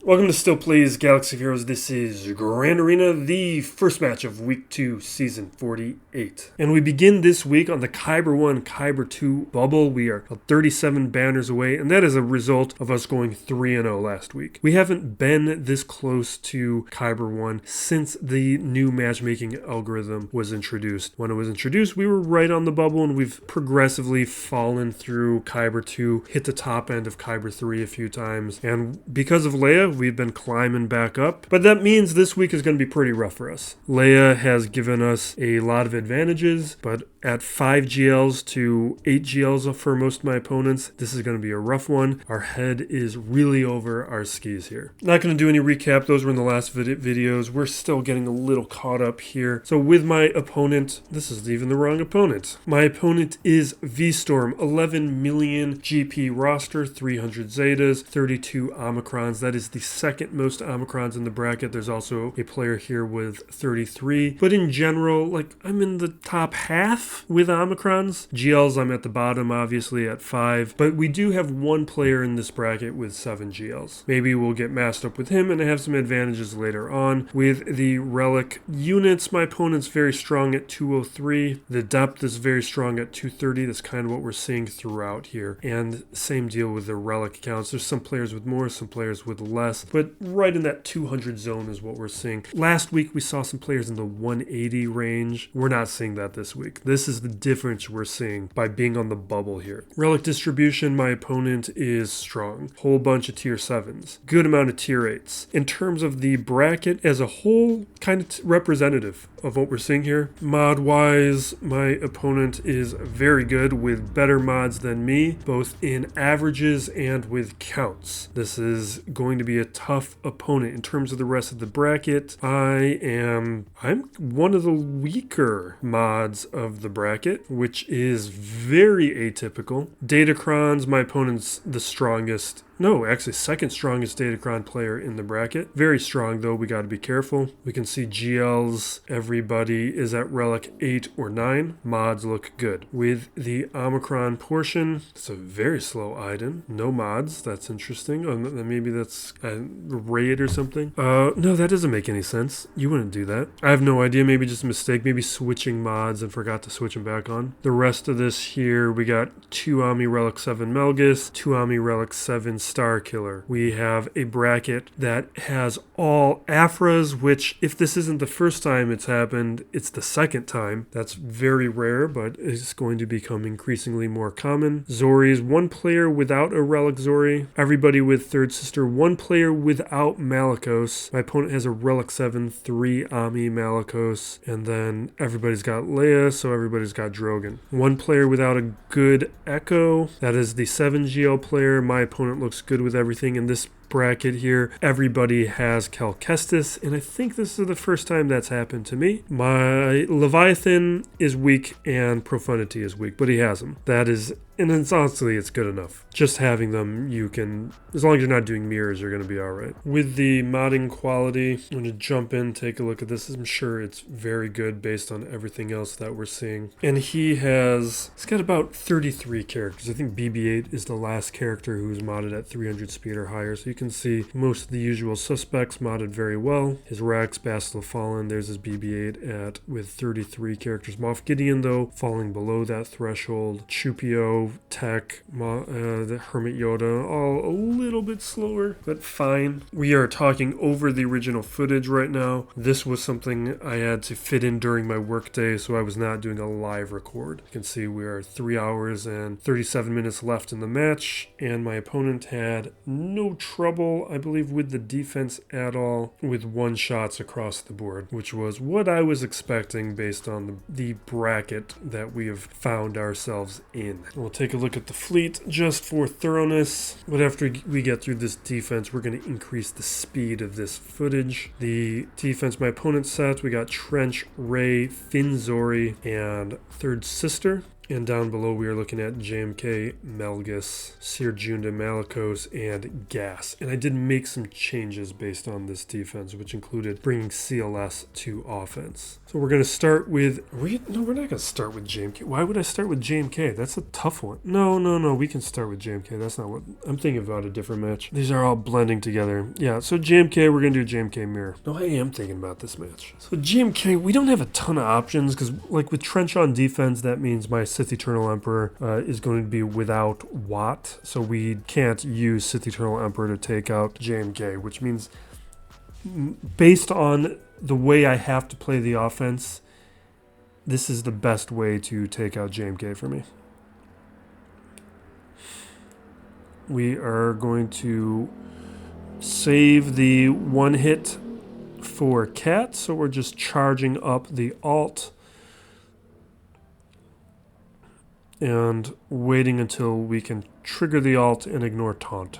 Welcome to Still Plays Galaxy of Heroes. This is Grand Arena, the first match of Week 2, Season 48. And we begin this week on the Kyber 1, Kyber 2 bubble. We are 37 banners away, and that is a result of us going 3-0 last week. We haven't been this close to Kyber 1 since the new matchmaking algorithm was introduced. When it was introduced, we were right on the bubble, and we've progressively fallen through Kyber 2, hit the top end of Kyber 3 a few times, and because of Leia, we've been climbing back up. But that means this week is going to be pretty rough for us. Leia has given us a lot of advantages, but at 5 GLs to 8 GLs for most of my opponents, this is going to be a rough one. Our head is really over our skis here. Not going to do any recap. Those were in the last videos. We're still getting a little caught up here. So with my opponent, this is even the wrong opponent. My opponent is V-Storm, 11 million GP roster, 300 Zetas, 32 Omicrons. That is the second most Omicrons in the bracket. There's also a player here with 33. But in general, like, I'm in the top half with Omicrons. GLs, I'm at the bottom, obviously, at 5. But we do have one player in this bracket with 7 GLs. Maybe we'll get masked up with him and have some advantages later on. With the relic units, my opponent's very strong at 203. The depth is very strong at 230. That's kind of what we're seeing throughout here. And same deal with the relic counts. There's some players with more, some players with less, but right in that 200 zone is what we're seeing. Last week we saw some players in the 180 range. We're not seeing that this week. This is the difference we're seeing by being on the bubble here. Relic distribution, my opponent is strong. Whole bunch of tier 7s. Good amount of tier 8s. In terms of the bracket as a whole, kind of representative of what we're seeing here. Mod wise, my opponent is very good with better mods than me, both in averages and with counts. This is going to be a tough opponent. In terms of the rest of the bracket, I'm one of the weaker mods of the bracket, which is very atypical. Datacrons, my opponent's the strongest. No, actually second strongest Datacron player in the bracket. Very strong though, we got to be careful. We can see GLs, everybody is at relic 8 or 9. Mods look good. With the Omicron portion, it's a very slow Iden. No mods, that's interesting. Maybe that's a raid or something. No, that doesn't make any sense. You wouldn't do that. I have no idea, maybe just a mistake. Maybe switching mods and forgot to switch them back on. The rest of this here, we got 2 Omni Relic 7 Malgus, 2 Omni Relic 7 Starkiller. We have a bracket that has all Aphras, which if this isn't the first time it's happened, it's the second time. That's very rare, but it's going to become increasingly more common. Zorii, one player without a relic Zorii. Everybody with third sister, one player without Malicos. My opponent has a relic 7, 3 Ami Malicos, and then everybody's got Leia, so everybody's got Drogon. One player without a good Echo. That is the 7 GL player. My opponent looks good with everything in this bracket here. Everybody has Cal Kestis, and I think this is the first time that's happened to me. My Leviathan is weak and Profundity is weak, but he has them. That is, and it's honestly, it's good enough. Just having them, you can, as long as you're not doing mirrors, you're going to be all right. With the modding quality, I'm going to jump in, take a look at this. I'm sure it's very good based on everything else that we're seeing. And he's got about 33 characters. I think BB-8 is the last character who's modded at 300 speed or higher, so you can see most of the usual suspects modded very well. His Rex, Bastila Fallen, there's his BB-8 with 33 characters. Moff Gideon, though, falling below that threshold. Chupio, Tech, the Hermit Yoda, all a little bit slower, but fine. We are talking over the original footage right now. This was something I had to fit in during my workday, so I was not doing a live record. You can see we are 3 hours and 37 minutes left in the match, and my opponent had no trouble, I believe, with the defense at all, with one-shots across the board, which was what I was expecting based on the bracket that we have found ourselves in. We'll take a look at the fleet just for thoroughness, but after we get through this defense, we're going to increase the speed of this footage. The defense my opponent set, we got Trench, Rey, Finn Zorii, and third sister. And down below we are looking at JMK, Malgus, Cere, Malicos, and Gas. And I did make some changes based on this defense, which included bringing CLS to offense. So we're going to start with... No, we're not going to start with JMK. Why would I start with JMK? That's a tough one. No. We can start with JMK. That's not what... I'm thinking about a different match. These are all blending together. Yeah, so JMK, we're going to do JMK Mirror. No, I am thinking about this match. So JMK, we don't have a ton of options because, like, with Trench on defense, that means my Sith Eternal Emperor is going to be without Watt. So we can't use Sith Eternal Emperor to take out JMK, which means based on the way I have to play the offense, this is the best way to take out JMK for me. We are going to save the one hit for Cat, so we're just charging up the alt and waiting until we can trigger the alt and ignore taunt.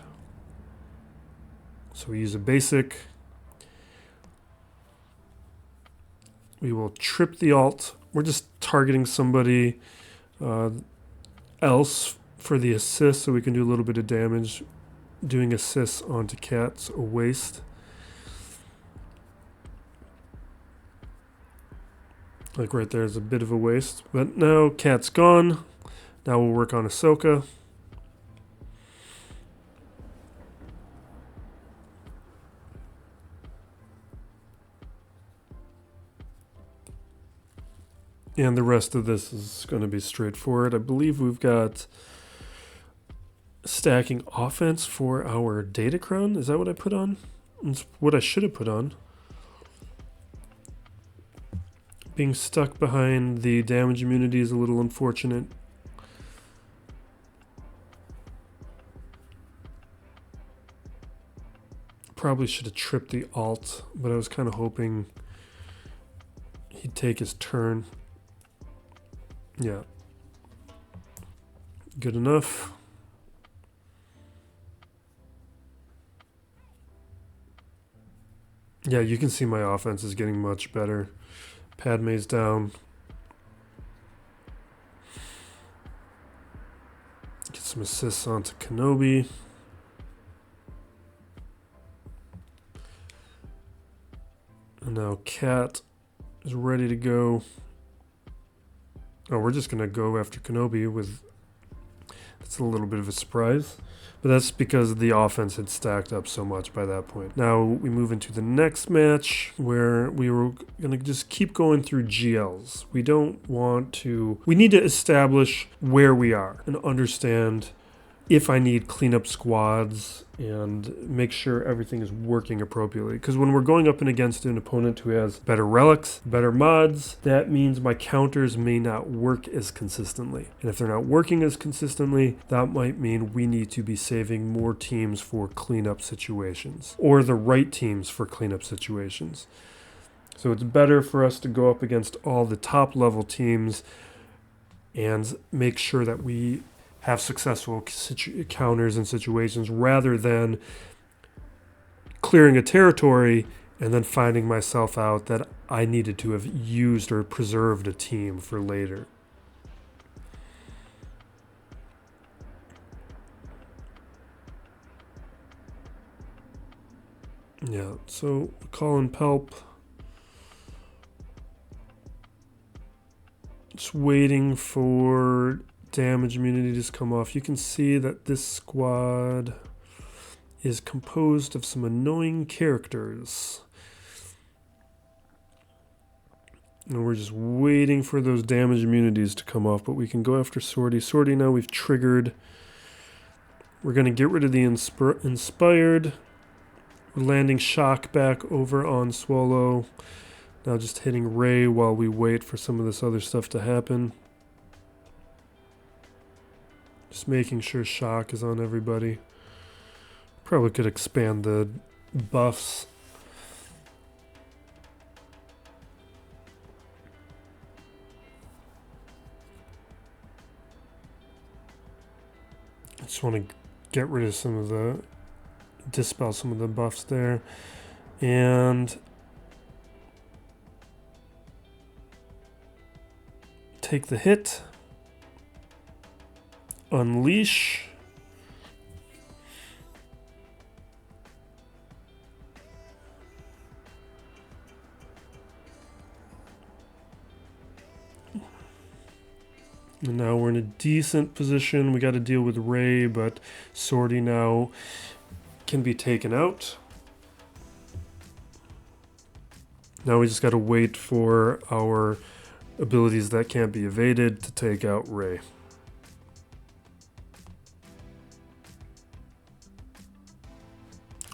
So we use a basic. We will trip the alt. We're just targeting somebody else for the assist so we can do a little bit of damage. Doing assists onto Cat's a waste. Like right there is a bit of a waste. But now Cat's gone. Now we'll work on Ahsoka. And the rest of this is going to be straightforward. I believe we've got stacking offense for our Datacron. Is that what I put on? It's what I should have put on. Being stuck behind the damage immunity is a little unfortunate. Probably should have tripped the alt, but I was kind of hoping he'd take his turn. Yeah. Good enough. Yeah, you can see my offense is getting much better. Padme's down. Get some assists onto Kenobi. And now Cat is ready to go. Oh, we're just going to go after Kenobi with... That's a little bit of a surprise. But that's because the offense had stacked up so much by that point. Now we move into the next match where we were going to just keep going through GLs. We don't want to... We need to establish where we are and understand if I need cleanup squads and make sure everything is working appropriately. Because when we're going up and against an opponent who has better relics, better mods, that means my counters may not work as consistently. And if they're not working as consistently, that might mean we need to be saving more teams for cleanup situations, or the right teams for cleanup situations. So it's better for us to go up against all the top level teams and make sure that we have successful counters and situations rather than clearing a territory and then finding myself out that I needed to have used or preserved a team for later. Yeah, so Colin Pelp. Just waiting for damage immunity to come off. You can see that this squad is composed of some annoying characters. And we're just waiting for those damage immunities to come off, but we can go after Zorii. Zorii now we've triggered. We're going to get rid of the Inspired. We're landing Shock back over on Swolo. Now just hitting Ray while we wait for some of this other stuff to happen. Just making sure Shock is on everybody. Probably could expand the buffs. I just want to get rid of some of the... dispel some of the buffs there. And... take the hit. unleash. And now we're in a decent position. We got to deal with Rey, but Zorii now can be taken out. Now we just got to wait for our abilities that can't be evaded to take out Rey.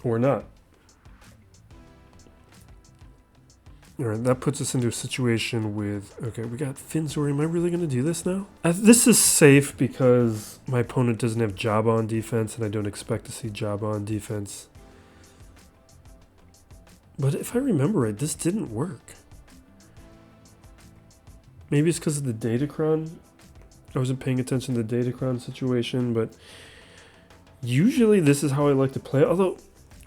Or not. Alright, that puts us into a situation with... Okay, we got Finn Zorii. Am I really going to do this now? This is safe because my opponent doesn't have Jabba on defense, and I don't expect to see Jabba on defense. But if I remember right, this didn't work. Maybe it's because of the Datacron. I wasn't paying attention to the Datacron situation, but usually this is how I like to play. Although,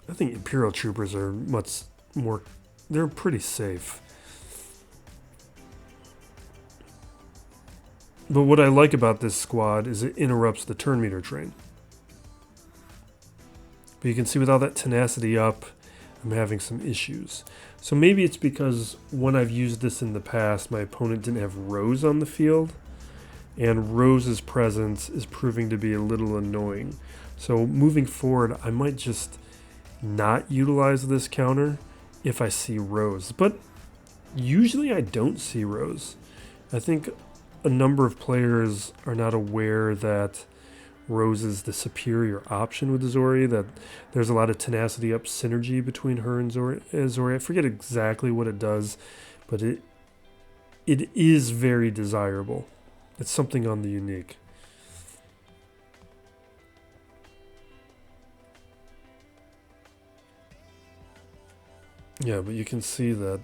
I think Imperial Troopers are much more... They're pretty safe. But what I like about this squad is it interrupts the turn meter train. But you can see with all that tenacity up, I'm having some issues. So maybe it's because when I've used this in the past, my opponent didn't have Rose on the field. And Rose's presence is proving to be a little annoying. So moving forward, I might just not utilize this counter if I see Rose. But usually I don't see Rose. I think a number of players are not aware that Rose is the superior option with Zorii, that there's a lot of tenacity up synergy between her and Zorii. I forget exactly what it does, but it is very desirable. It's something on the unique. Yeah, but you can see that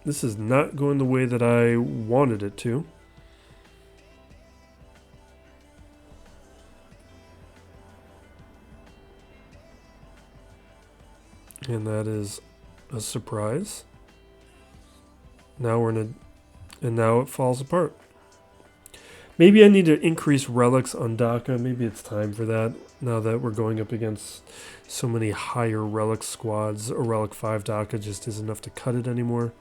this is not going the way that I wanted it to. And that is a surprise. Now we're in a... And now it falls apart. Maybe I need to increase relics on Daka. Maybe it's time for that. Now that we're going up against so many higher relic squads, a relic 5 Daka just isn't enough to cut it anymore.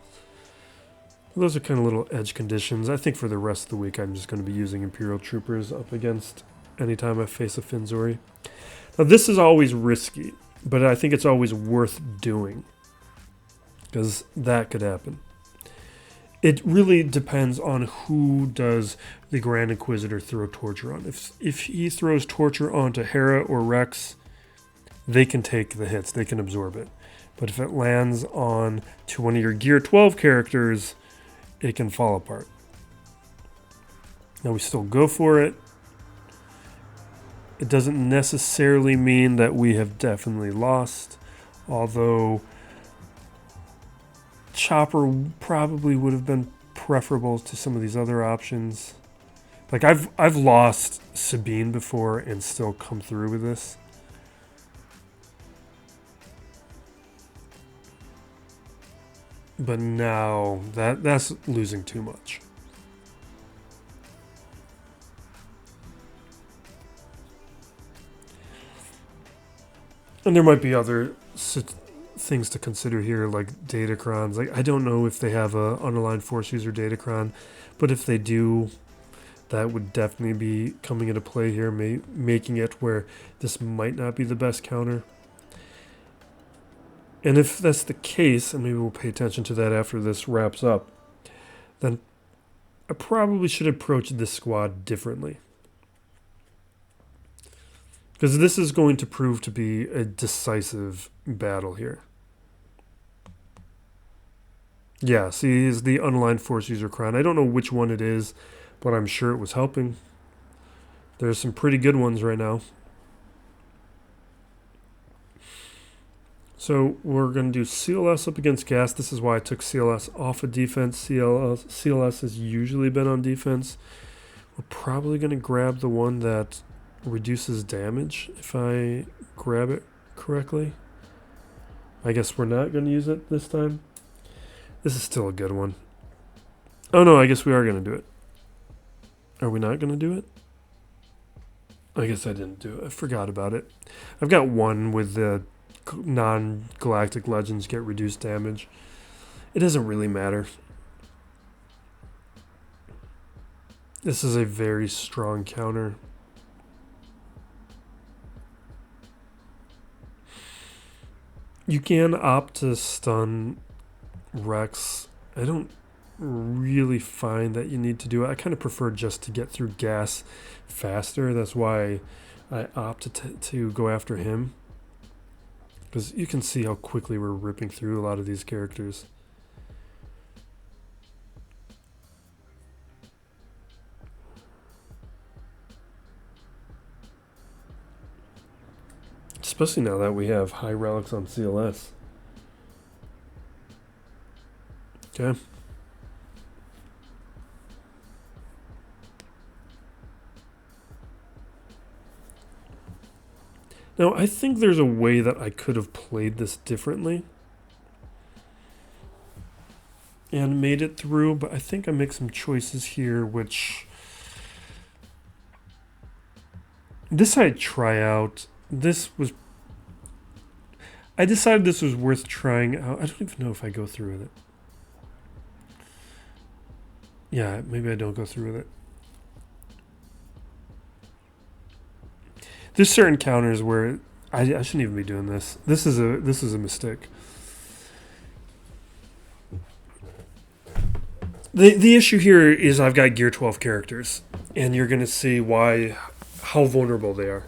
Those are kind of little edge conditions. I think for the rest of the week I'm just going to be using Imperial Troopers up against anytime I face a Finn Zorii. Now this is always risky, but I think it's always worth doing, because that could happen. It really depends on who does the Grand Inquisitor throw torture on. If he throws torture onto Hera or Rex, they can take the hits, they can absorb it. But if it lands on to one of your Gear 12 characters, it can fall apart. Now we still go for it. It doesn't necessarily mean that we have definitely lost, although Chopper probably would have been preferable to some of these other options. Like I've lost Sabine before and still come through with this. But now that's losing too much. And there might be other things to consider here, like Datacrons. Like I don't know if they have a unaligned force user Datacron, but if they do, that would definitely be coming into play here, making it where this might not be the best counter. And if that's the case, and maybe we'll pay attention to that after this wraps up, then I probably should approach this squad differently. Because this is going to prove to be a decisive battle here. Yeah, see, he's the unaligned force user crown. I don't know which one it is, but I'm sure it was helping. There's some pretty good ones right now. So we're going to do CLS up against gas. This is why I took CLS off of defense. CLS has usually been on defense. We're probably going to grab the one that reduces damage, if I grab it correctly. I guess we're not going to use it this time. This is still a good one. Oh no, I guess we are going to do it. Are we not going to do it? I guess I didn't do it. I forgot about it. I've got one with the non-galactic legends get reduced damage. It doesn't really matter. This is a very strong counter. You can opt to stun Rex. I don't really find that you need to do it. I kind of prefer just to get through gas faster. That's why I opt to go after him. Because you can see how quickly we're ripping through a lot of these characters. Especially now that we have high relics on CLS. Okay. Now, I think there's a way that I could have played this differently and made it through, but I think I make some choices here, which this I'd try out. I decided this was worth trying out. I don't even know if I go through with it. Yeah, maybe I don't go through with it. There's certain counters where I shouldn't even be doing this. This is a mistake. The issue here is I've got Gear 12 characters, and you're going to see how vulnerable they are.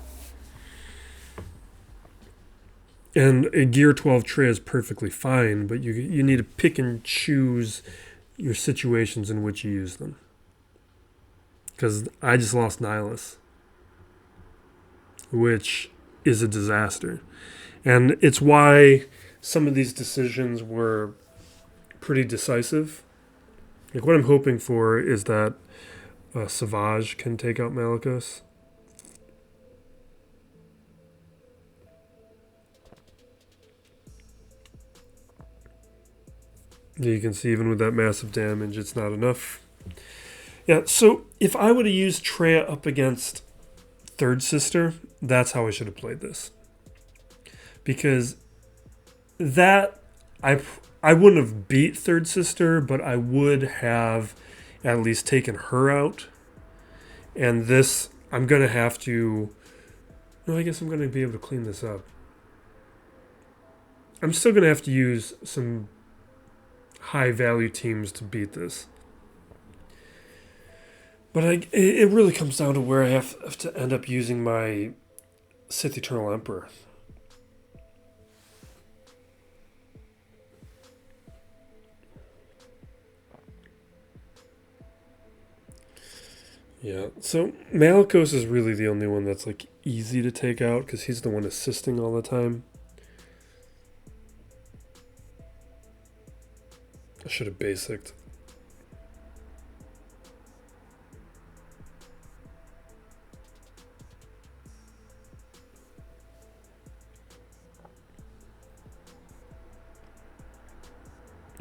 And a Gear 12 Traya is perfectly fine, but you need to pick and choose your situations in which you use them. Because I just lost Nihilus, which is a disaster. And it's why some of these decisions were pretty decisive. Like what I'm hoping for is that Savage can take out Malicos. You can see even with that massive damage, it's not enough. Yeah, so if I would have used Traya up against Third Sister, that's how I should have played this. Because that, I wouldn't have beat Third Sister, but I would have at least taken her out. And this, I'm going to have to... No, I guess I'm going to be able to clean this up. I'm still going to have to use some high-value teams to beat this. But it really comes down to where I have to end up using my Sith Eternal Emperor. Yeah, so Malicos is really the only one that's like easy to take out because he's the one assisting all the time. I should have basicked.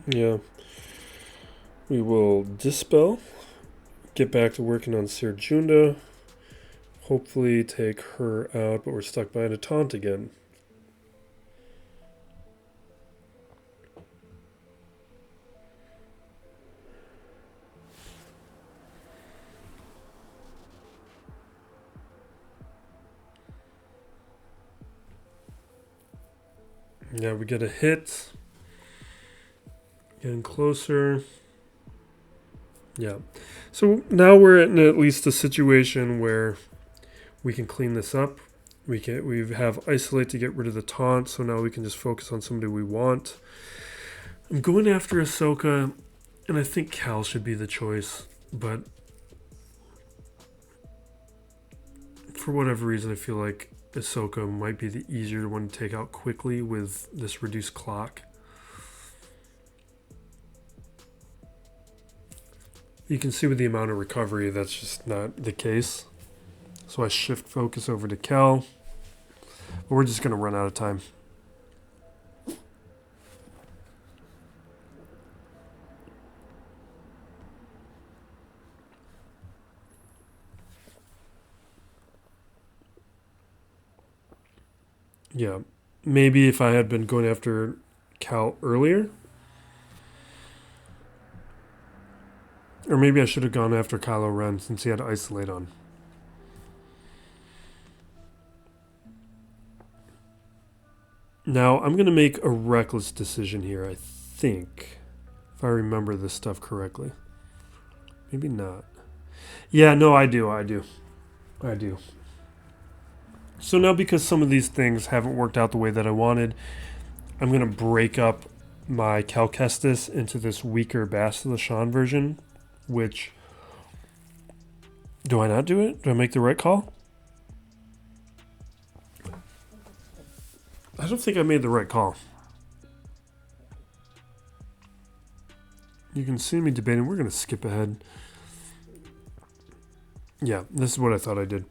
Yeah. We will dispel. Get back to working on Serjunda. Hopefully take her out, but we're stuck behind a taunt again. Yeah, we get a hit. Getting closer. Yeah. So now we're in at least a situation where we can clean this up. We have Isolate to get rid of the taunt, so now we can just focus on somebody we want. I'm going after Ahsoka, and I think Cal should be the choice, but for whatever reason, I feel like Ahsoka might be the easier one to take out quickly with this reduced clock. You can see with the amount of recovery, that's just not the case. So I shift focus over to Cal. But we're just going to run out of time. Yeah. Maybe if I had been going after Cal earlier. Or maybe I should have gone after Kylo Ren since he had Isolate on. Now, I'm going to make a reckless decision here, I think. If I remember this stuff correctly. Maybe not. Yeah, no, I do. So now because some of these things haven't worked out the way that I wanted, I'm going to break up my Cal Kestis into this weaker Bastila version, which... Do I not do it? Do I make the right call? I don't think I made the right call. You can see me debating. We're going to skip ahead. Yeah, this is what I thought I did.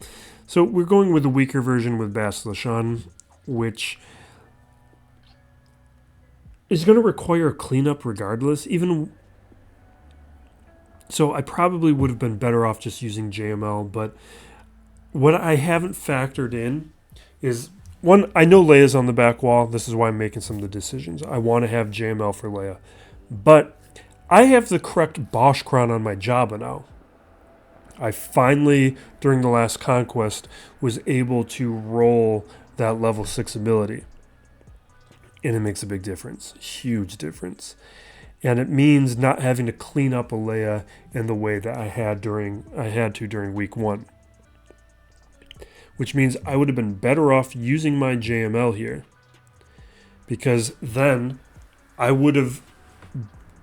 So we're going with the weaker version with Bastila, which is going to require a cleanup regardless. Even so, I probably would have been better off just using JML, but what I haven't factored in is, one, I know Leia's on the back wall. This is why I'm making some of the decisions. I want to have JML for Leia. But I have the correct Bossk crown on my Jabba now. I finally, during the last conquest, was able to roll that level 6 ability. And it makes a big difference. Huge difference. And it means not having to clean up a Leia in the way that I had to during week 1. Which means I would have been better off using my JML here. Because then I would have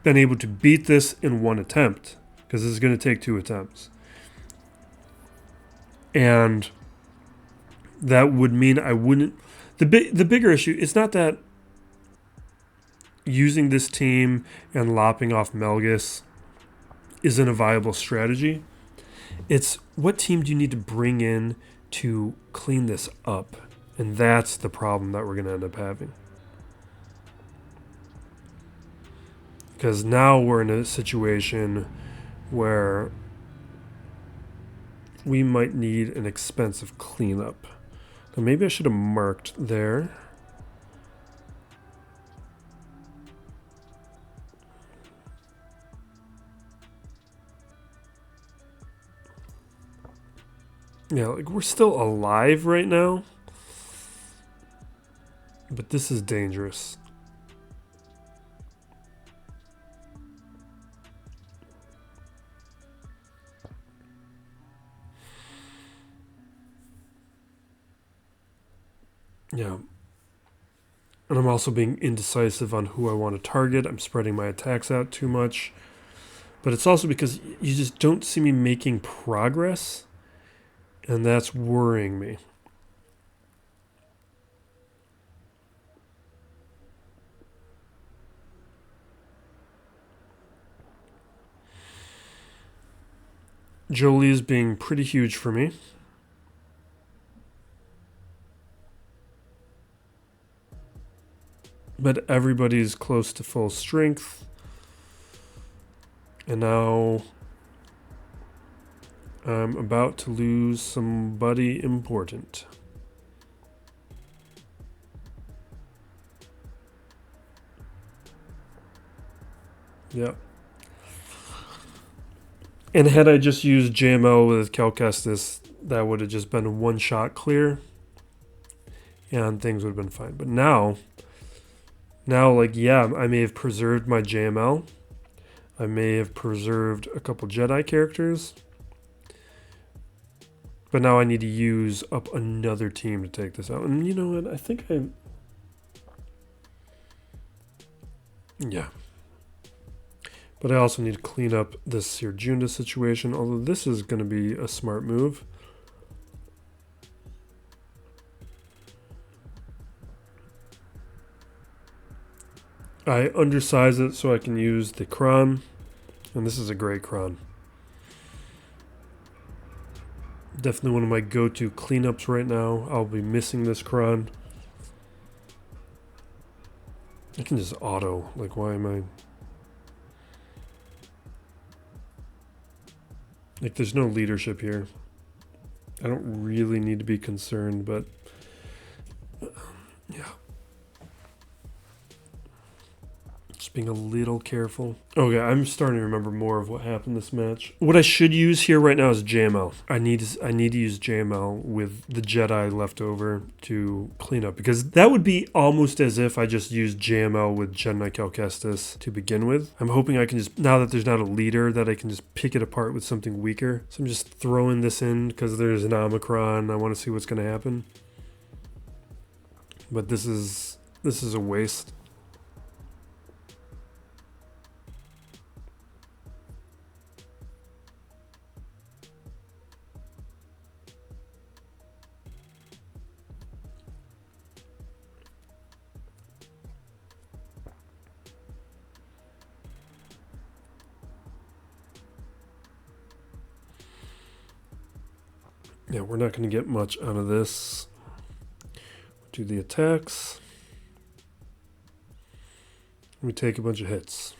been able to beat this in 1 attempt. Because this is going to take 2 attempts. And that would mean I wouldn't... The bigger issue, it's not that using this team and lopping off Malgus isn't a viable strategy. It's what team do you need to bring in to clean this up? And that's the problem that we're going to end up having. Because now we're in a situation where we might need an expensive cleanup. Now maybe I should have marked there. Yeah, like we're still alive right now. But this is dangerous. Yeah. And I'm also being indecisive on who I want to target. I'm spreading my attacks out too much. But it's also because you just don't see me making progress. And that's worrying me. Jolie's being pretty huge for me. But everybody's close to full strength. And now I'm about to lose somebody important. Yep. And had I just used JML with Cal Kestis, that would have just been a one-shot clear. And things would have been fine. But now, like, yeah, I may have preserved my JML. I may have preserved a couple Jedi characters. But now I need to use up another team to take this out. And you know what? I think yeah. But I also need to clean up this Sirjunda situation. Although this is going to be a smart move. I undersize it so I can use the Kron. And this is a great Kron. Definitely one of my go-to cleanups right now. I'll be missing this Kron. I can just auto. Like, why am I... Like, there's no leadership here. I don't really need to be concerned, but... Just being a little careful. Okay, I'm starting to remember more of what happened this match. What I should use here right now is JML. I need to use JML with the Jedi left over to clean up, because that would be almost as if I just used JML with Jedi Knight Cal Kestis to begin with. I'm hoping I can just, now that there's not a leader, that I can just pick it apart with something weaker. So I'm just throwing this in because there's an Omicron. I want to see what's going to happen. But this is a waste. Yeah, we're not going to get much out of this. Do the attacks. We take a bunch of hits.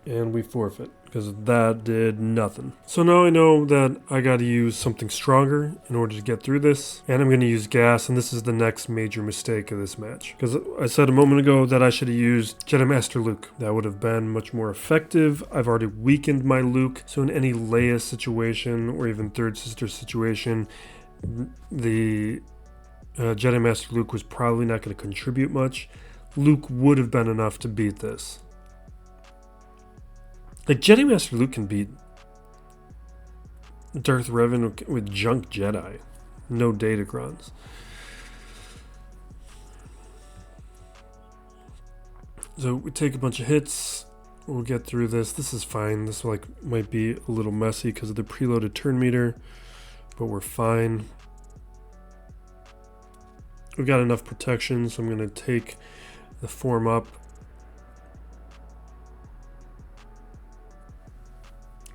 And we forfeit, because that did nothing. So now I know that I got to use something stronger in order to get through this. And I'm going to use gas, and this is the next major mistake of this match. Because I said a moment ago that I should have used Jedi Master Luke. That would have been much more effective. I've already weakened my Luke, so in any Leia situation, or even Third Sister situation, the Jedi Master Luke was probably not going to contribute much. Luke would have been enough to beat this. Like, Jedi Master Luke can beat Darth Revan with junk Jedi. No Datacrons. So we take a bunch of hits. We'll get through this. This is fine. This might be a little messy because of the preloaded turn meter. But we're fine. We've got enough protection, so I'm going to take the form up.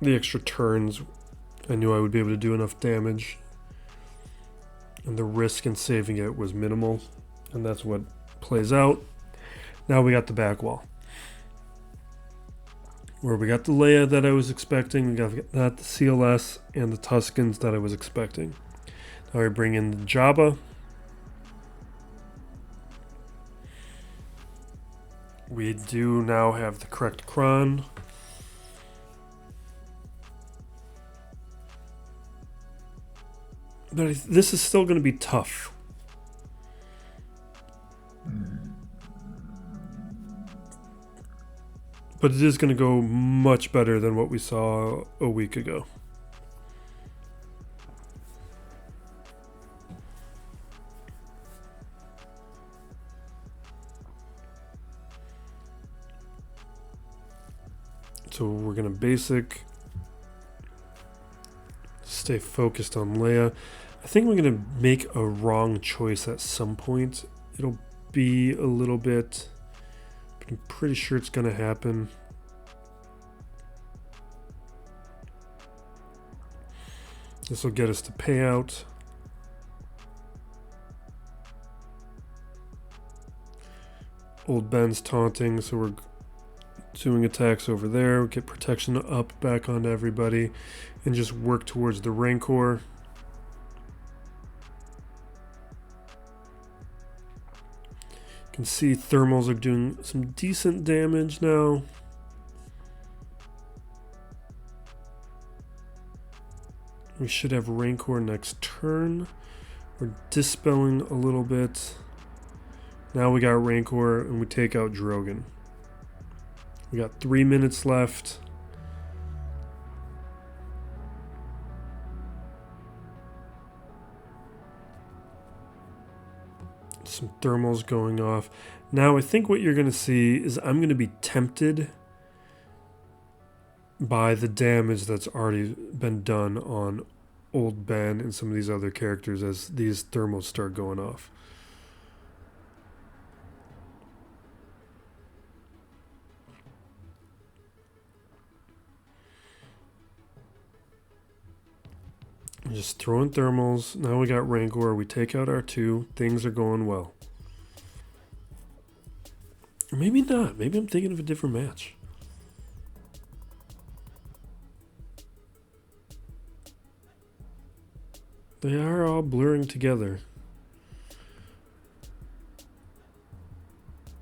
The extra turns, I knew I would be able to do enough damage, and the risk in saving it was minimal, and that's what plays out. Now we got the back wall, where we got the Leia that I was expecting, we got the CLS and the Tuskens that I was expecting. Now we bring in the Jabba. We do now have the correct Kron. But this is still going to be tough. But it is going to go much better than what we saw a week ago. So we're going to basic. Stay focused on Leia. I think we're going to make a wrong choice at some point. It'll be a little bit, but I'm pretty sure it's going to happen. This will get us to payout. Old Ben's taunting, so we're doing attacks over there. We get protection up back onto everybody and just work towards the Rancor. You can see thermals are doing some decent damage now. We should have Rancor next turn. We're dispelling a little bit. Now we got Rancor and we take out Drogon. We got 3 minutes left. Some thermals going off. Now I think what you're going to see is I'm going to be tempted by the damage that's already been done on Old Ben and some of these other characters as these thermals start going off. Just throwing thermals. Now we got Rancor. We take out our 2. Things are going well. Or maybe not. Maybe I'm thinking of a different match. They are all blurring together.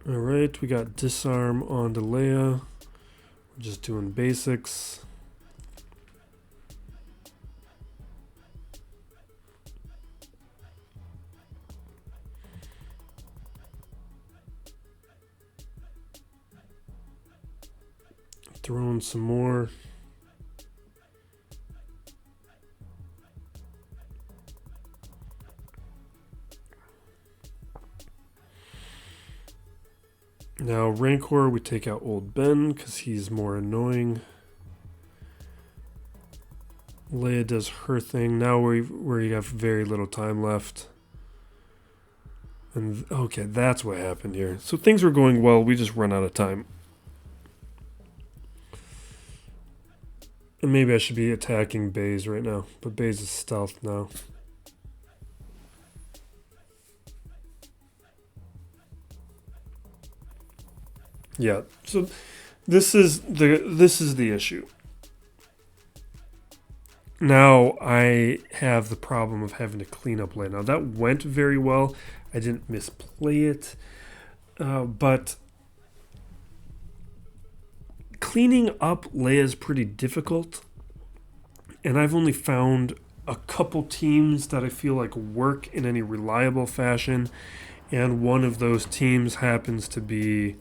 Alright, we got disarm onto Leia. We're just doing basics. Throwing some more. Now, Rancor, we take out Old Ben because he's more annoying. Leia does her thing. Now we have very little time left. And okay, that's what happened here. So things were going well. We just run out of time. And maybe I should be attacking Baze right now. But Baze is stealth now. Yeah, so this is the issue. Now I have the problem of having to clean up Leia. Now that went very well. I didn't misplay it, but cleaning up Leia is pretty difficult. And I've only found a couple teams that I feel like work in any reliable fashion, and one of those teams happens to be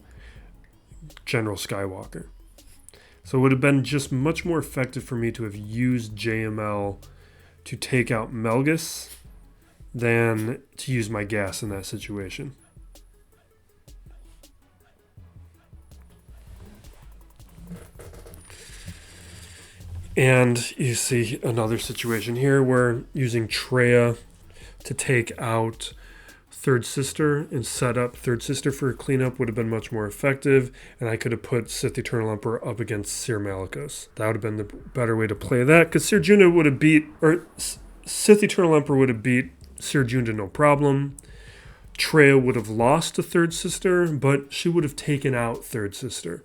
General Skywalker. So it would have been just much more effective for me to have used JML to take out Malgus than to use my gas in that situation. And you see another situation here where using Traya to take out Third Sister and set up Third Sister for a cleanup would have been much more effective, and I could have put Sith Eternal Emperor up against Cere Malicos. That would have been the better way to play that, because Cere Junda would have beat, or Sith Eternal Emperor would have beat Cere Junda no problem. Traya would have lost to Third Sister, but she would have taken out Third Sister.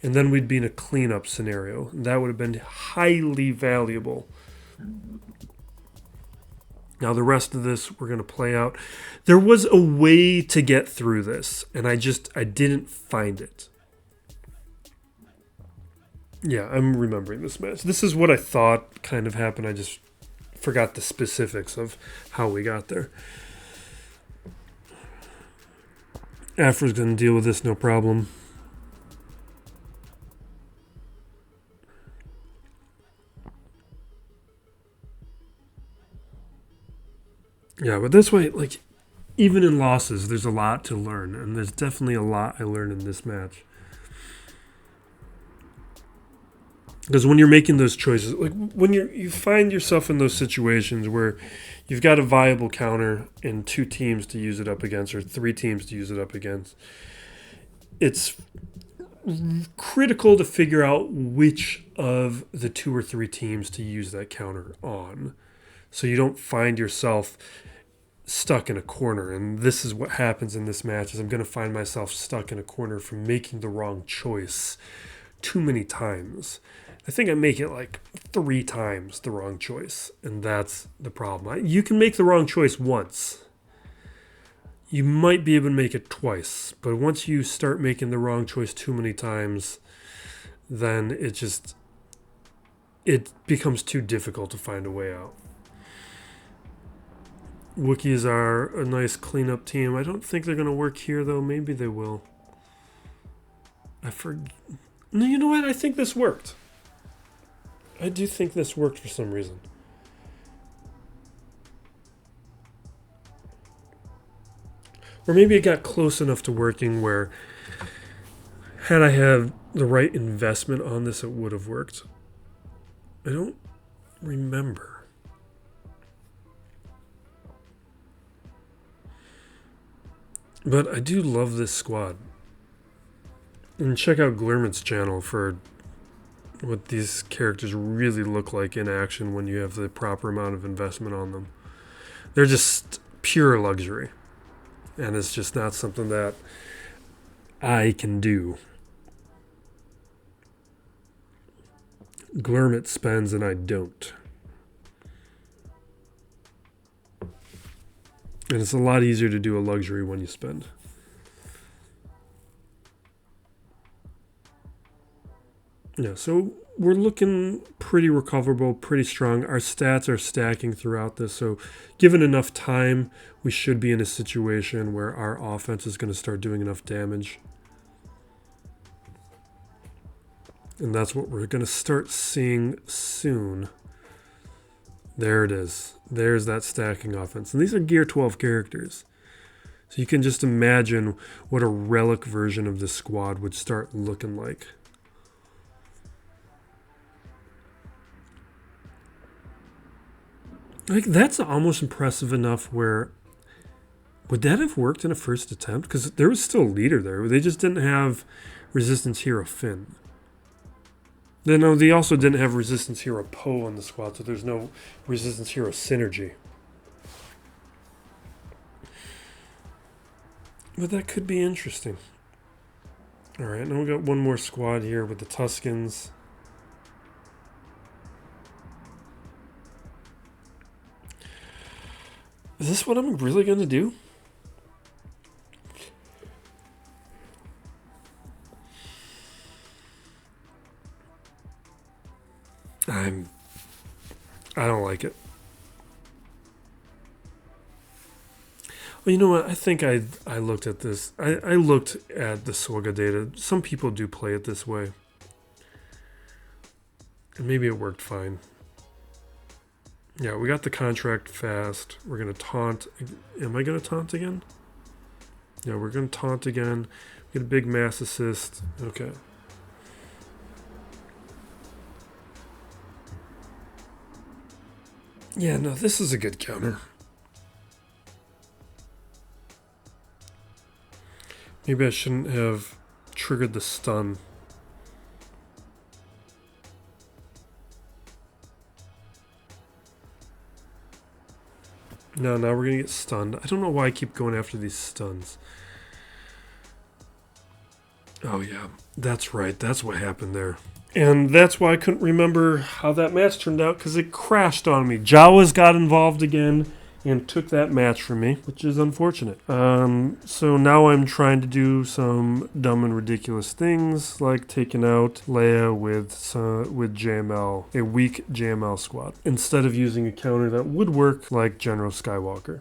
And then we'd be in a cleanup scenario. That would have been highly valuable. Now the rest of this we're going to play out. There was a way to get through this, and I didn't find it. Yeah, I'm remembering this match. This is what I thought kind of happened. I just forgot the specifics of how we got there. Aphra's going to deal with this no problem. Yeah, but this way, like, even in losses, there's a lot to learn, and there's definitely a lot I learned in this match. Because when you're making those choices, like when you find yourself in those situations where you've got a viable counter and 2 teams to use it up against, or 3 teams to use it up against, it's critical to figure out which of the 2 or 3 teams to use that counter on, so you don't find yourself stuck in a corner. And this is what happens in this match, is I'm going to find myself stuck in a corner from making the wrong choice too many times. I think I make it like 3 times the wrong choice, and that's the problem. You can make the wrong choice once. You might be able to make it twice, but once you start making the wrong choice too many times, then it becomes too difficult to find a way out. Wookies are a nice cleanup team. I don't think they're going to work here, though. Maybe they will. No, you know what? I think this worked. I do think this worked for some reason. Or maybe it got close enough to working where, had I had the right investment on this, it would have worked. I don't remember. But I do love this squad. And check out Glerman's channel for what these characters really look like in action when you have the proper amount of investment on them. They're just pure luxury. And it's just not something that I can do. Glurmit spends and I don't. And it's a lot easier to do a luxury when you spend. Yeah, so we're looking pretty recoverable, pretty strong. Our stats are stacking throughout this, so given enough time, we should be in a situation where our offense is going to start doing enough damage. And that's what we're going to start seeing soon. There it is. There's that stacking offense. And these are Gear 12 characters. So you can just imagine what a relic version of this squad would start looking like. Like, that's almost impressive enough where... Would that have worked in a first attempt? Because there was still a leader there. They just didn't have Resistance Hero Finn. No, they also didn't have Resistance Hero Poe on the squad, so there's no Resistance Hero synergy. But that could be interesting. Alright, now we got one more squad here with the Tuskens. Is this what I'm really going to do? I don't like it. Well, you know what? I think I looked at this. I looked at the SWGOH data. Some people do play it this way. And maybe it worked fine. Yeah, we got the contract fast. We're going to taunt. Am I going to taunt again? Yeah, we're going to taunt again. Get a big mass assist. Okay. Yeah, no, this is a good counter. Maybe I shouldn't have triggered the stun. No, now we're going to get stunned. I don't know why I keep going after these stuns. Oh yeah, that's right. That's what happened there. And that's why I couldn't remember how that match turned out, because it crashed on me. Jawas got involved again and took that match from me, which is unfortunate. So now I'm trying to do some dumb and ridiculous things, like taking out Leia with JML, a weak JML squad, instead of using a counter that would work like General Skywalker.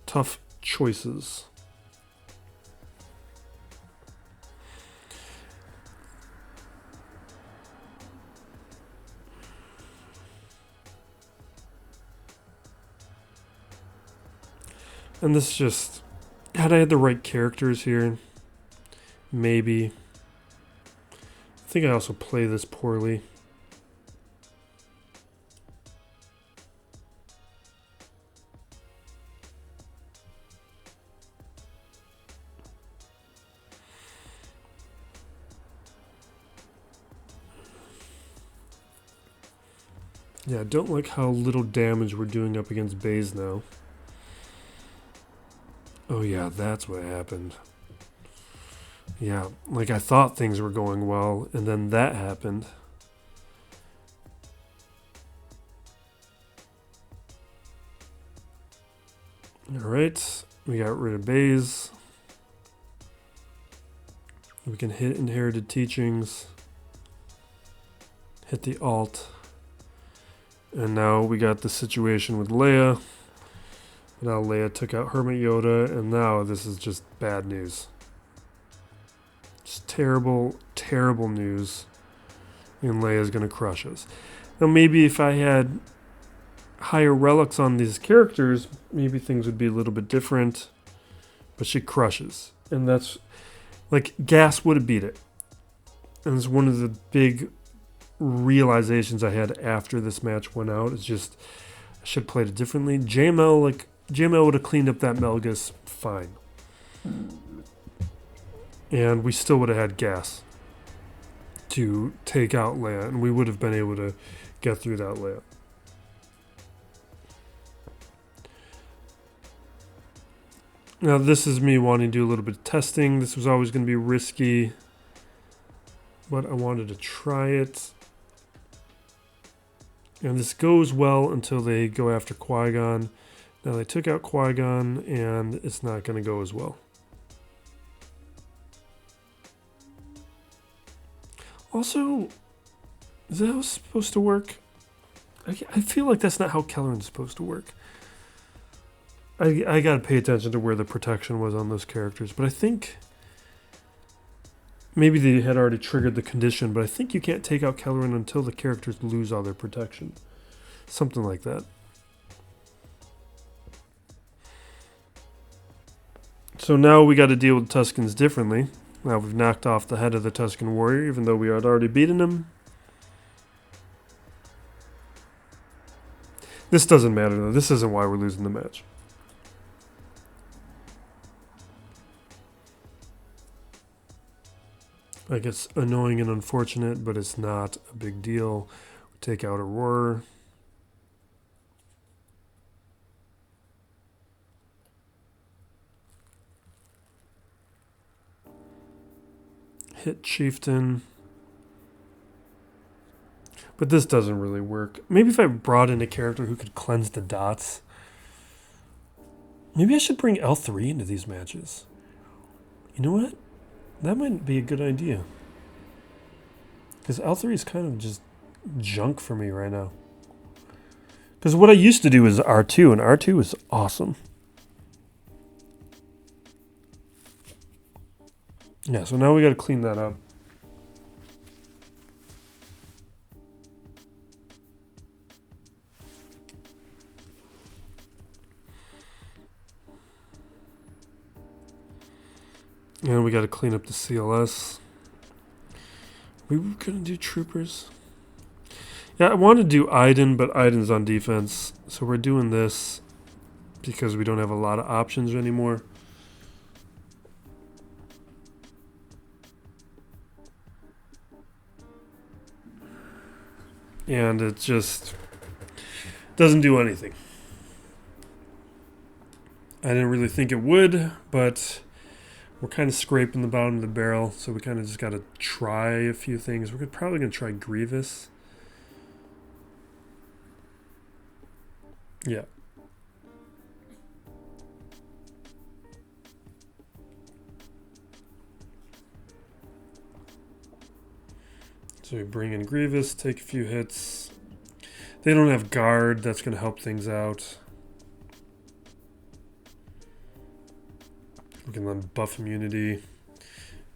Tough choices. And this just, had I had the right characters here, maybe. I think I also play this poorly. Yeah, I don't like how little damage we're doing up against Baze now. Oh yeah, that's what happened. Yeah, like I thought things were going well, and then that happened. Alright, we got rid of Baze. We can hit Inherited Teachings. Hit the alt. And now we got the situation with Leia. Now Leia took out Hermit Yoda, and now this is just bad news. Just terrible, terrible news. And Leia's going to crush us. Now maybe if I had higher relics on these characters, maybe things would be a little bit different. But she crushes. And that's, like, Gas would have beat it. And it's one of the big realizations I had after this match went out. It's just, I should have played it differently. JML would have cleaned up that Malgus fine. And we still would have had Gas to take out Leia, and we would have been able to get through that Leia. Now this is me wanting to do a little bit of testing. This was always going to be risky, but I wanted to try it. And this goes well until they go after Qui-Gon. Now they took out Qui-Gon, and it's not going to go as well. Also, is that how it's supposed to work? I feel like that's not how Kelleran's supposed to work. I gotta pay attention to where the protection was on those characters, but I think maybe they had already triggered the condition, but I think you can't take out Kelleran until the characters lose all their protection. Something like that. So now we got to deal with Tuskens differently. Now we've knocked off the head of the Tusken warrior, even though we had already beaten him. This doesn't matter though. This isn't why we're losing the match. Like, it's annoying and unfortunate, but it's not a big deal. We take out Aurora. Hit Chieftain. But this doesn't really work. Maybe if I brought in a character who could cleanse the dots. Maybe I should bring L3 into these matches. You know what? That might be a good idea. Because L3 is kind of just junk for me right now. Because what I used to do is R2, and R2 is awesome. Yeah, so now we got to clean that up. And we got to clean up the CLS. We were going to do troopers. Yeah, I wanted to do Iden, but Iden's on defense. So we're doing this because we don't have a lot of options anymore. And it just doesn't do anything. I didn't really think it would, but we're kind of scraping the bottom of the barrel, so we kind of just got to try a few things. We're probably going to try Grievous. Yeah. So we bring in Grievous, take a few hits. They don't have guard, that's going to help things out. We can then buff immunity.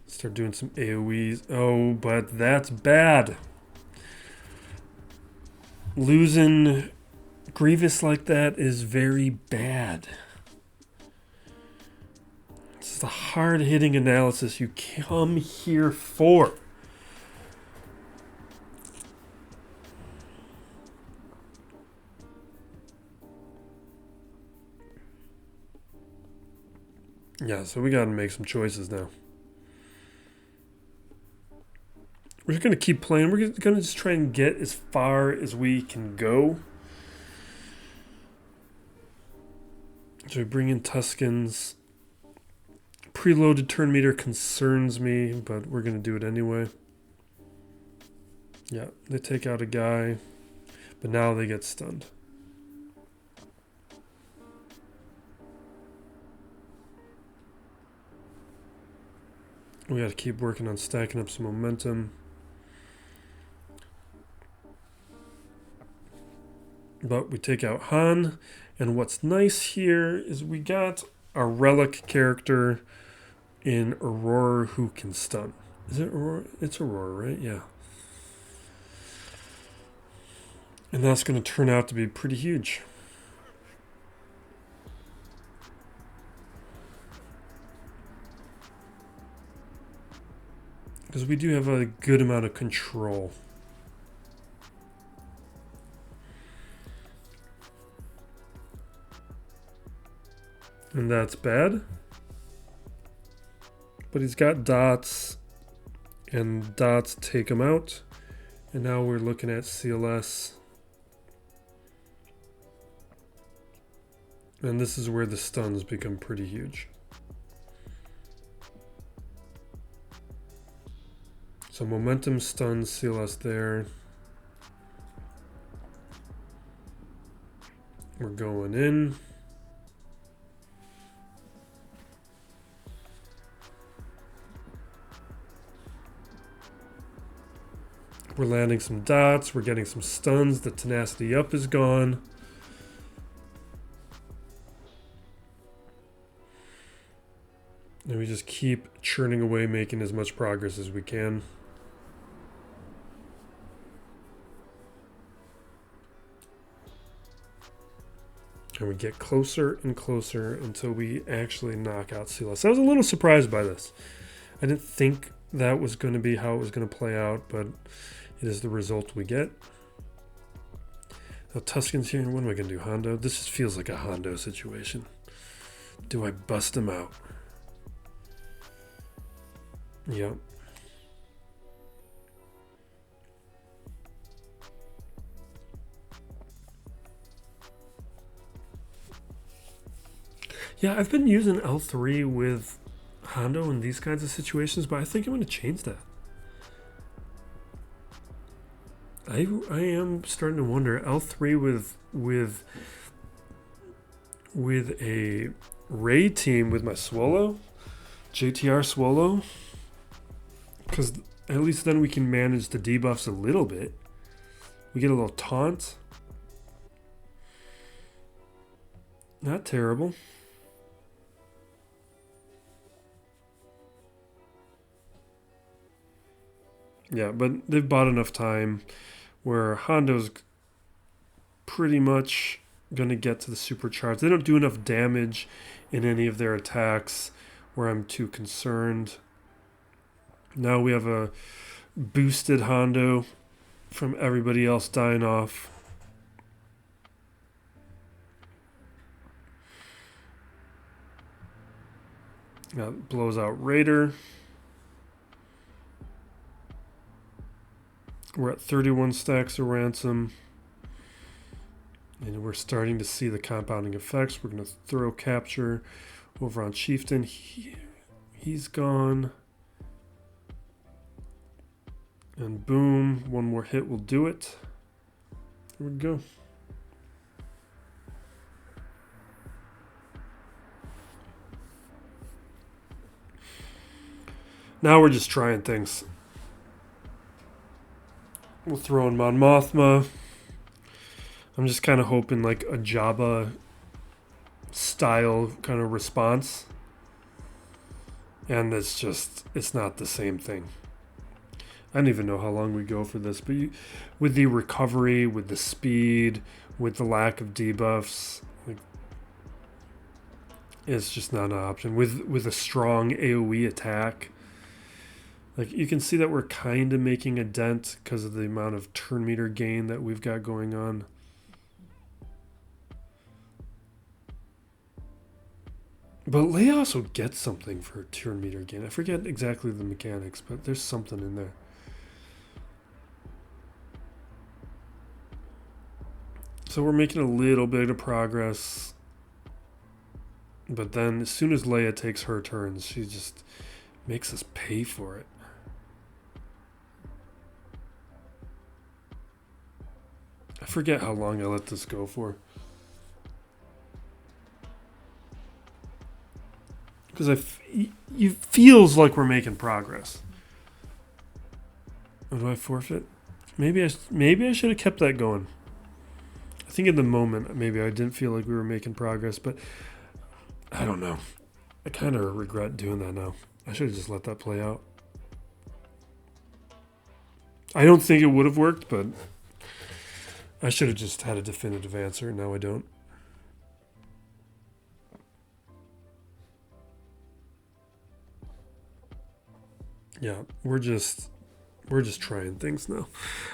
Start doing some AoEs. Oh, but that's bad. Losing Grievous like that is very bad. This is the hard-hitting analysis you come here for. Yeah, so we got to make some choices now. We're just going to keep playing. We're going to just try and get as far as we can go. So we bring in Tuskens. Preloaded turn meter concerns me, but we're going to do it anyway. Yeah, they take out a guy, but now they get stunned. We got to keep working on stacking up some momentum. But we take out Han, and what's nice here is we got a relic character in Aurora who can stun. Is it Aurora? It's Aurora, right? Yeah. And that's going to turn out to be pretty huge. Because we do have a good amount of control. And that's bad. But he's got dots. And dots take him out. And now we're looking at CLS. And this is where the stuns become pretty huge. So momentum stuns seal us there. We're going in. We're landing some dots. We're getting some stuns. The tenacity up is gone. And we just keep churning away, making as much progress as we can. And we get closer and closer until we actually knock out Silas. I was a little surprised by this. I didn't think that was going to be how it was going to play out, but it is the result we get. Now Tuskens here. What am I going to do? Hondo? This just feels like a Hondo situation. Do I bust him out? Yep. Yeah, I've been using L3 with Hondo in these kinds of situations, but I think I'm going to change that. I am starting to wonder L3 with a raid team with my Swolo, JTR Swolo, because at least then we can manage the debuffs a little bit. We get a little taunt. Not terrible. Yeah, but they've bought enough time where Hondo's pretty much going to get to the supercharge. They don't do enough damage in any of their attacks where I'm too concerned. Now we have a boosted Hondo from everybody else dying off. That blows out Raider. We're at 31 stacks of ransom. And we're starting to see the compounding effects. We're going to throw capture over on Chieftain. He's gone. And boom, one more hit will do it. Here we go. Now we're just trying things. We'll throw in Mon Mothma. I'm just kind of hoping like a Jabba style kind of response. And it's not the same thing. I don't even know how long we go for this, but with the recovery, with the speed, with the lack of debuffs, like, it's just not an option. With a strong AoE attack, like you can see that we're kind of making a dent because of the amount of turn meter gain that we've got going on. But Leia also gets something for turn meter gain. I forget exactly the mechanics, but there's something in there. So we're making a little bit of progress. But then as soon as Leia takes her turns, she just makes us pay for it. I forget how long I let this go for. Because it feels like we're making progress. Oh, do I forfeit? Maybe I should have kept that going. I think in the moment, maybe I didn't feel like we were making progress, but I don't know. I kind of regret doing that now. I should have just let that play out. I don't think it would have worked, but I should have just had a definitive answer. Now I don't. Yeah, we're just trying things now.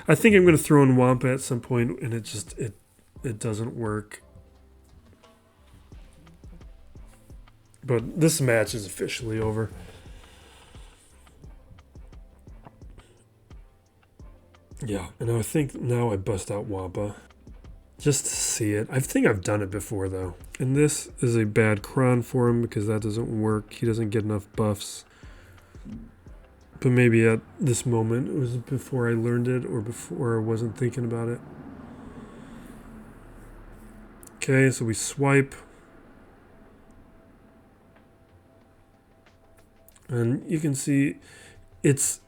I think I'm going to throw in Wampa at some point, and it doesn't work. But this match is officially over. Yeah, and I think now I bust out Wampa. just to see it. I think I've done it before, though. And this is a bad cron for him because that doesn't work. He doesn't get enough buffs. But maybe at this moment, it was before I learned it or before I wasn't thinking about it. Okay, so we swipe. And you can see it's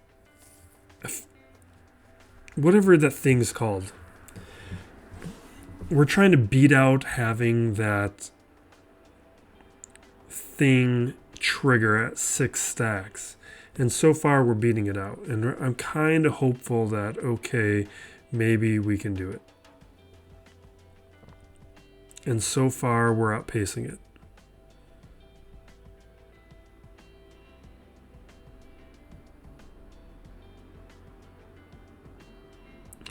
whatever that thing's called. We're trying to beat out having that thing trigger at 6 stacks. And so far we're beating it out. And I'm kind of hopeful that, okay, maybe we can do it. And so far we're outpacing it.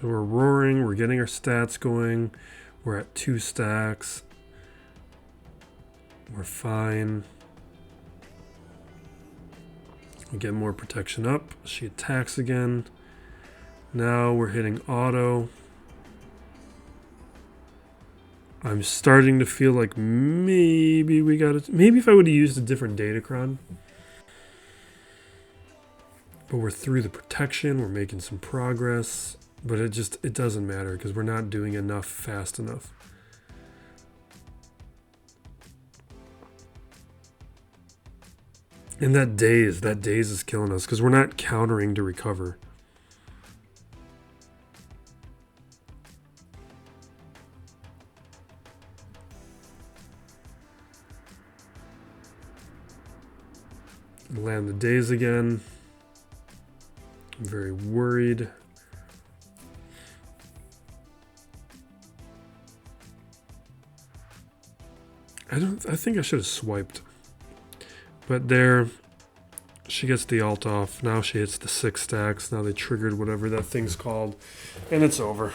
We're roaring, we're getting our stats going. We're at 2 stacks. We're fine. We get more protection up. She attacks again. Now we're hitting auto. I'm starting to feel like maybe we got it. Maybe if I would have used a different datacron. But we're through the protection. We're making some progress. But it doesn't matter because we're not doing enough fast enough. And that daze is killing us because we're not countering to recover. Land the daze again. I'm very worried. I think I should have swiped. But there, she gets the ult off. Now she hits the 6 stacks. Now they triggered whatever that thing's called. And it's over.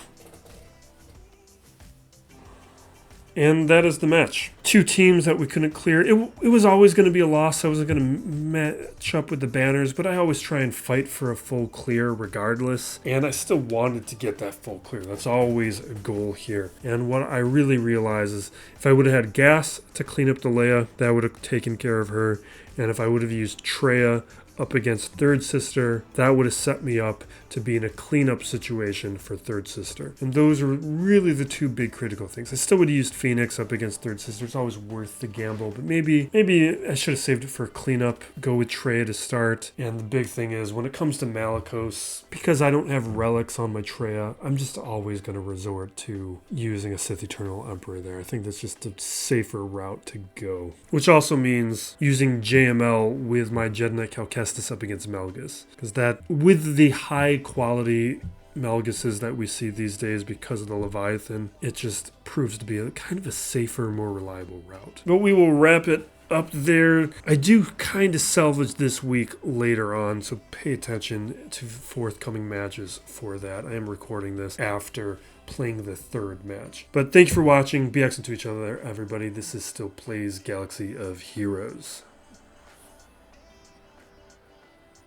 And that is the match. 2 teams that we couldn't clear. It was always going to be a loss. I wasn't going to match up with the banners, but I always try and fight for a full clear regardless. And I still wanted to get that full clear. That's always a goal here. And what I really realize is if I would have had gas to clean up the Leia, that would have taken care of her. And if I would have used Traya up against Third Sister, that would have set me up to be in a cleanup situation for Third Sister. And those are really the 2 big critical things. I still would have used Phoenix up against Third Sister. It's always worth the gamble, but maybe I should have saved it for cleanup, go with Traya to start. And the big thing is when it comes to Malicos, because I don't have relics on my Traya, I'm just always going to resort to using a Sith Eternal Emperor there. I think that's just a safer route to go. Which also means using JML with my Jedi Knight Calcestis up against Malgus. Because that, with the high quality Malguses that we see these days because of the Leviathan, it just proves to be a kind of a safer, more reliable route. But we will wrap it up there. I do kind of salvage this week later on, so pay attention to forthcoming matches for that. I am recording this after playing the 3rd match. But thanks for watching. Be excellent to each other, everybody. This is still Plays Galaxy of Heroes.